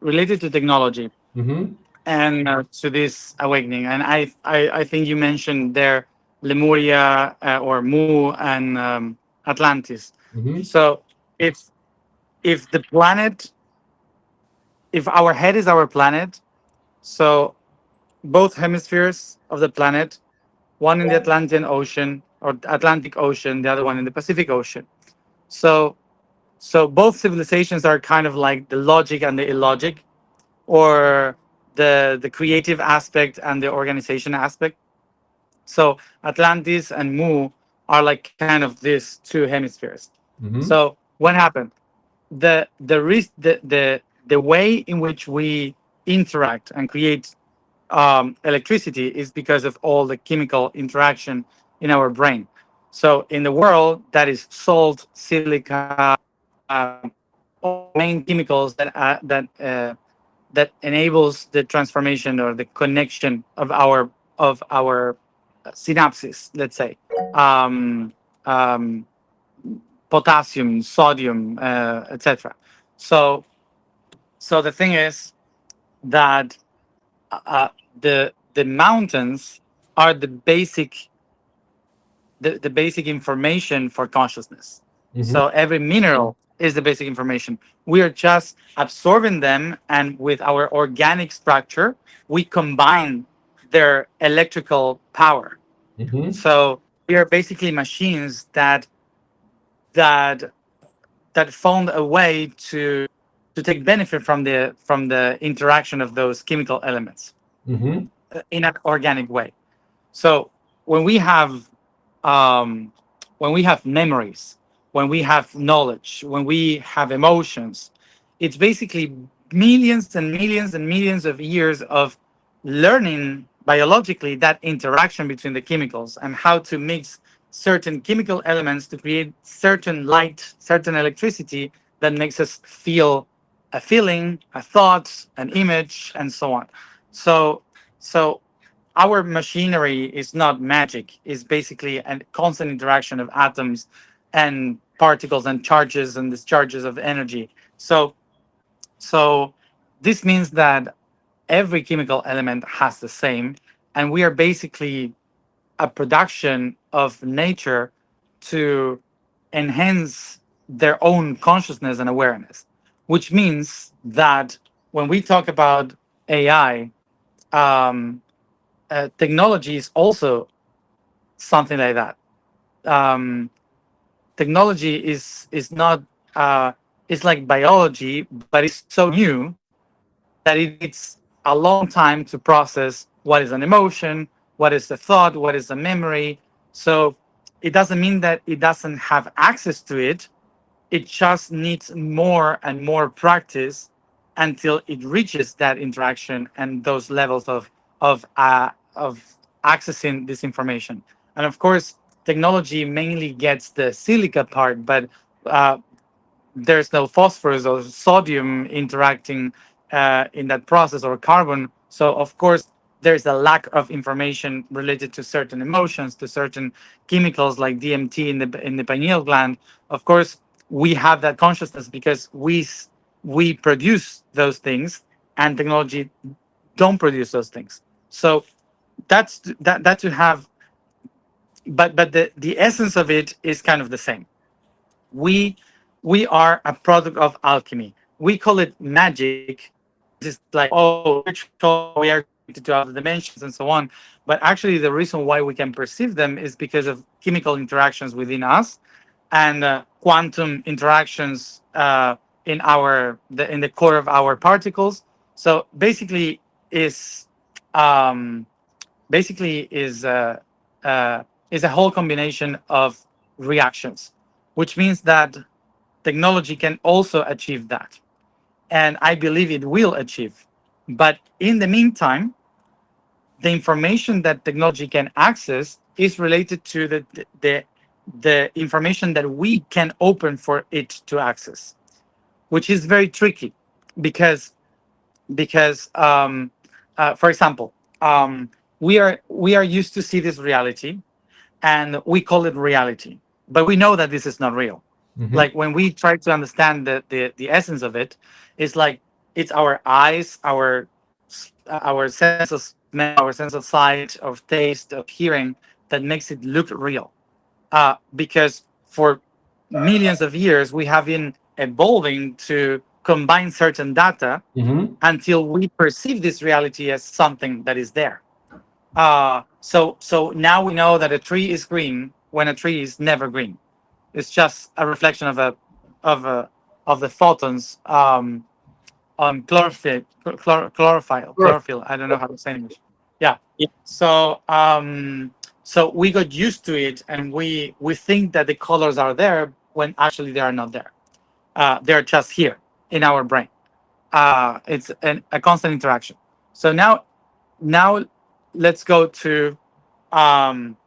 related to technology Mm-hmm. and to this awakening. And I think you mentioned there Lemuria or Mu and Atlantis. Mm-hmm. So if if the planet, if our head is our planet, so both hemispheres of the planet, one in the Atlantic Ocean or Atlantic Ocean, the other one in the Pacific Ocean. So so both civilizations are kind of like the logic and the illogic, or the creative aspect and the organization aspect. So Atlantis and Mu are like kind of these two hemispheres. Mm-hmm. So what happened? The way in which we interact and create electricity is because of all the chemical interaction in our brain. So in the world, that is salt, silica, all the main chemicals that enables the transformation or the connection of our synapses. Let's say um, um, potassium, sodium, etc. So so the thing is that the mountains are the basic information for consciousness. Mm-hmm. So every mineral is the basic information. We are just absorbing them, and with our organic structure, we combine their electrical power. Mm-hmm. So we are basically machines that that found a way to take benefit from the interaction of those chemical elements Mm-hmm. in an organic way. So when we have um, when we have memories, when we have knowledge, when we have emotions, it's basically millions and millions and millions of years of learning biologically that interaction between the chemicals and how to mix certain chemical elements to create certain light, certain electricity that makes us feel a feeling, a thought, an image, and so on. So, so our machinery is not magic. It's basically a constant interaction of atoms and particles and charges and discharges of energy. So this means that every chemical element has the same, and we are basically a production of nature to enhance their own consciousness and awareness, which means that when we talk about AI, um, technology is also something like that. Um, Technology is not it's like biology, but it's so new that it needs a long time to process what is an emotion, what is a thought, what is a memory. So it doesn't mean that it doesn't have access to it. It just needs more and more practice until it reaches that interaction and those levels of accessing this information. And of course, technology mainly gets the silica part, but uh, there's no phosphorus or sodium interacting in that process, or carbon. So of course there's a lack of information related to certain emotions, to certain chemicals like DMT in the pineal gland. Of course, we have that consciousness because we produce those things, and technology don't produce those things. So that to have, but the essence of it is kind of the same. We we are a product of alchemy. We call it magic because it's like, oh, spiritual, we are connected to other dimensions and so on. But actually the reason why we can perceive them is because of chemical interactions within us, and quantum interactions in the core of our particles. So is um, basically is a whole combination of reactions, which means that technology can also achieve that. And I believe it will achieve. But in the meantime, the information that technology can access is related to the information that we can open for it to access, which is very tricky because because for example, we are used to see this reality, and we call it reality, but we know that this is not real. Mm-hmm. Like when we try to understand the essence of it, it's like It's our eyes, our sense of smell, our sense of sight, of taste, of hearing that makes it look real. Because for millions of years we have been evolving to combine certain data Hmm. until we perceive this reality as something that is there. So now we know that a tree is green when a tree is never green. It's just a reflection of a of the photons on Sure. chlorophyll. I don't know how to say English. Yeah. Yeah. So we got used to it, and we think that the colors are there when actually they are not there. They're just here in our brain. It's a constant interaction. So now let's go to um,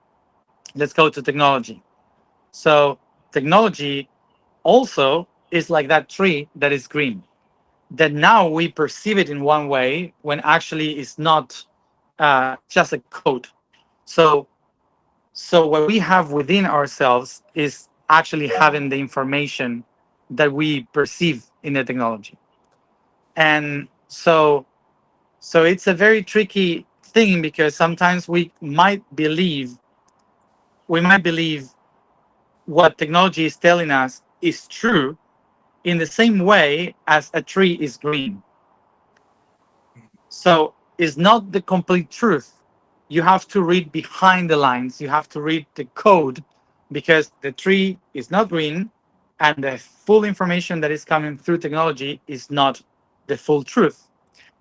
let's go to technology. So technology also is like that tree that is green. That now we perceive it in one way when actually it's not just a code. So so what we have within ourselves is actually having the information that we perceive in the technology. And so it's a very tricky thing because sometimes we might believe what technology is telling us is true in the same way as a tree is green. So it's not the complete truth. You have to read behind the lines. You have to read the code because the tree is not green and the full information that is coming through technology is not the full truth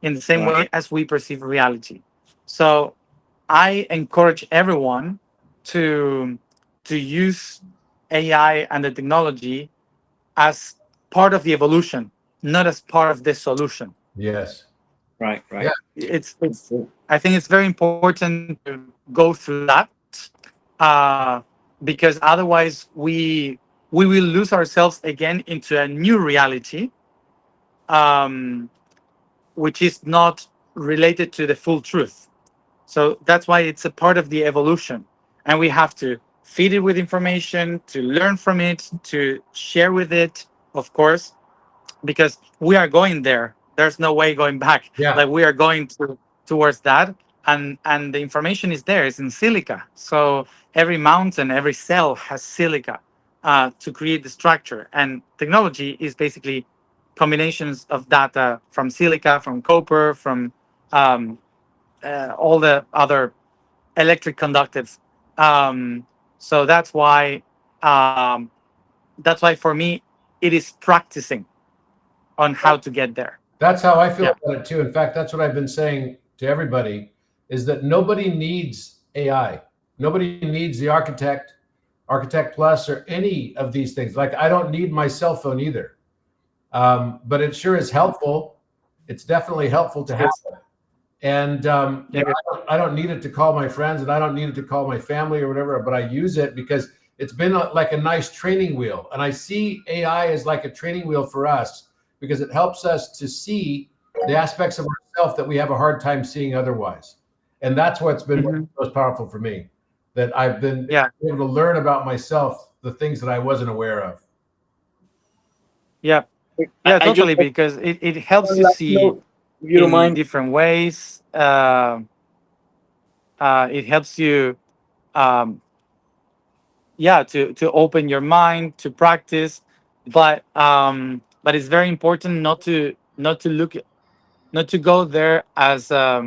in the same Right. way as we perceive reality. So I encourage everyone to to use AI and the technology as part of the evolution, not as part of the solution. Yes. Right. Yeah. Right. It's I think it's very important to go through that, uh, because otherwise we will lose ourselves again into a new reality, um, which is not related to the full truth. So that's why it's a part of the evolution. And we have to feed it with information, to learn from it, to share with it, of course, because we are going there. There's no way going back. Yeah. Like we are going towards that. And the information is there. It's in silica. So every mountain, every cell has silica to create the structure. And technology is basically combinations of data from silica, from copper, from um, all the other electric conductives. Um, so that's why for me it is practicing on how to get there. That's how I feel Yeah. about it too. In fact, that's what I've been saying to everybody is that nobody needs AI. Nobody needs the architect, architect plus, or any of these things. Like I don't need my cell phone either. But it sure is helpful. It's definitely helpful to have. Yes. And Yeah. I don't need it to call my friends, and I don't need it to call my family or whatever. But I use it because it's been like a nice training wheel, and I see AI as like a training wheel for us because it helps us to see the aspects of ourselves that we have a hard time seeing otherwise. And that's what's been Hmm. most powerful for me. That I've been Yeah. able to learn about myself, the things that I wasn't aware of. Yeah. I, Yeah. I just Totally. Because it helps one you last see note, if you don't in mind. different ways. It helps you, um, yeah, to open your mind to practice. But it's very important not to go there as uh,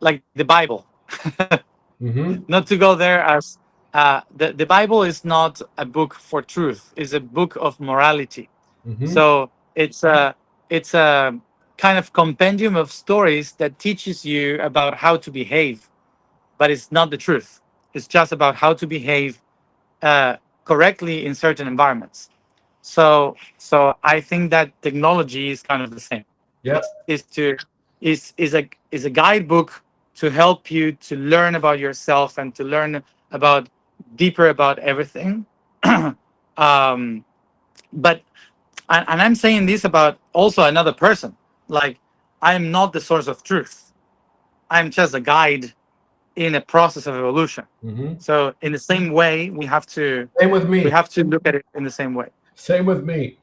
like the Bible. Mm-hmm. Not to go there as the Bible is not a book for truth; it's a book of morality. Mm-hmm. So it's a kind of compendium of stories that teaches you about how to behave, but it's not the truth. It's just about how to behave uh, correctly in certain environments. So I think that technology is kind of the same. Yep. Is a guidebook to help you to learn about yourself and to learn about deeper about everything. um, but and I'm saying this about also another person. Like I am not the source of truth. I'm just a guide in a process of evolution. Mm-hmm. So in the same way, we have to Same with me. look at it in the same way. Same with me.